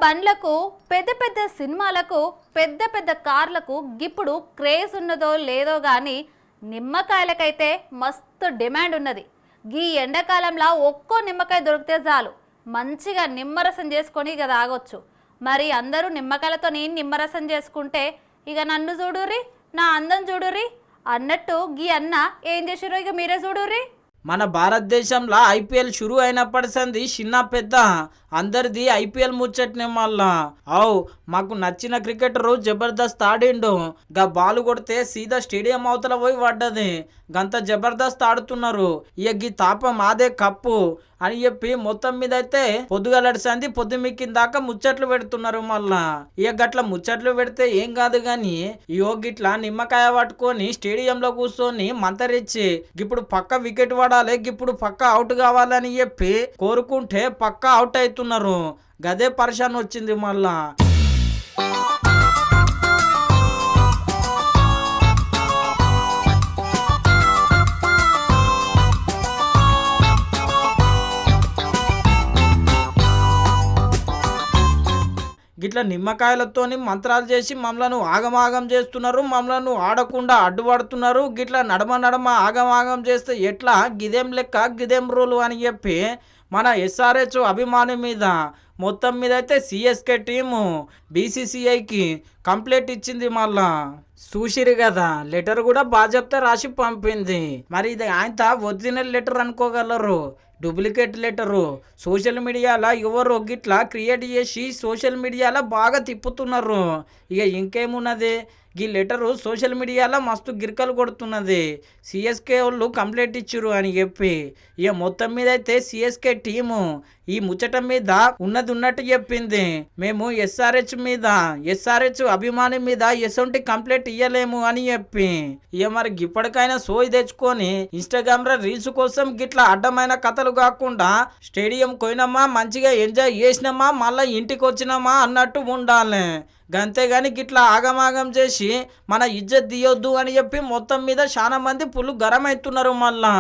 బండ్లకు పెద్ద పెద్ద సినిమాలకు పెద్ద పెద్ద కార్లకు గిప్పుడు క్రేజ్ ఉన్నదో లేదో గాని నిమ్మకాయలకైతే మస్తు డిమాండ్ ఉన్నది. గీ ఎండాకాలంలో ఒక్కో నిమ్మకాయ దొరికితే చాలు మంచిగా నిమ్మరసం చేసుకొని ఇక తాగొచ్చు. మరి అందరూ నిమ్మకాయలతో నేను నిమ్మరసం చేసుకుంటే ఇక నన్ను చూడుర్రి, నా అందం చూడుర్రి అన్నట్టు గీ అన్న ఏం చేసిరో ఇక మీరే చూడుర్రి. మన భారతదేశంలో ఐపీఎల్ షురూ అయినప్పటి సంది చిన్న పెద్ద అందరిది ఐపీఎల్ ముచ్చట్నే మళ్ళా. మాకు నచ్చిన క్రికెటరు జబర్దస్త్ ఆడిండు. గా బాలు కొడితే సీదా స్టేడియం అవతల పోయి పడ్డది. గంత జబర్దస్త్ ఆడుతున్నారు. ఇక గీ తాపం మాదే కప్పు అని చెప్పి మొత్తం మీద అయితే పొద్దుగలడి సంది పొద్దుమిక్కిన దాకా ముచ్చట్లు పెడుతున్నారు. మళ్ళా ఇక గట్ల ముచ్చట్లు పెడితే ఏం కాదు గాని గిట్లా నిమ్మకాయ పట్టుకొని స్టేడియంలో కూర్చొని మంతరిచ్చి ఇప్పుడు పక్క వికెట్ పడాలి, ఇప్పుడు పక్క అవుట్ కావాలని చెప్పి కోరుకుంటే పక్క అవుట్ అవుతున్నారు. గదే పరిశాన్ వచ్చింది మళ్ళా. గిట్లా నిమ్మకాయలతోని మంత్రాలు చేసి మమ్మలను ఆగమాగం చేస్తున్నారు. మమ్మలను ఆడకుండా అడ్డుపడుతున్నారు. గిట్లా నడమ ఆగమాగం చేస్తే ఎట్లా, గిదేం లెక్క గిదేం రూలు అని చెప్పి మన ఎస్ఆర్హెచ్ అభిమాని మీద మొత్తం మీద అయితే సిఎస్కే టీము బీసీసీఐకి కంప్లైంట్ ఇచ్చింది. మళ్ళా చూసిరు కదా, లెటర్ కూడా బాజప్తా రాసి పంపింది. మరి ఇది ఆయన ఒరిజినల్ లెటర్ అనుకోగలరు, డూప్లికేట్ లెటరు. సోషల్ మీడియాలో ఎవరు గిట్లా క్రియేట్ చేసి సోషల్ మీడియాలో బాగా తిప్పుతున్నారు. ఇక ఇంకేమున్నది, ఈ లెటరు సోషల్ మీడియాలో మస్తు గిరికలు కొడుతున్నది. సిఎస్కే వాళ్ళు కంప్లైంట్ ఇచ్చారు అని చెప్పి ఇక మొత్తం మీద అయితే సిఎస్కే టీము ఈ ముచ్చట మీద ఉన్నట్టు చెప్పింది. మేము ఎస్ఆర్హెచ్ అభిమాని మీద ఎసొంటి కంప్లైంట్ ఇయ్యలేము అని చెప్పి ఇక మరి ఇప్పటికైనా సోయి తెచ్చుకొని ఇన్స్టాగ్రామ్ లో రీల్స్ కోసం గిట్లా అడ్డమైన కథలు కాకుండా స్టేడియం పోయినామా, మంచిగా ఎంజాయ్ చేసినామా, మళ్ళీ ఇంటికి వచ్చినామా అన్నట్టు ఉండాలి. గంతేగాని గిట్లా ఆగమాగం చేసి మన ఇజ్జత్ తీయొద్దు అని చెప్పి మొత్తం మీద చాలా మంది పుల్లు గరం అవుతున్నారు మళ్ళా.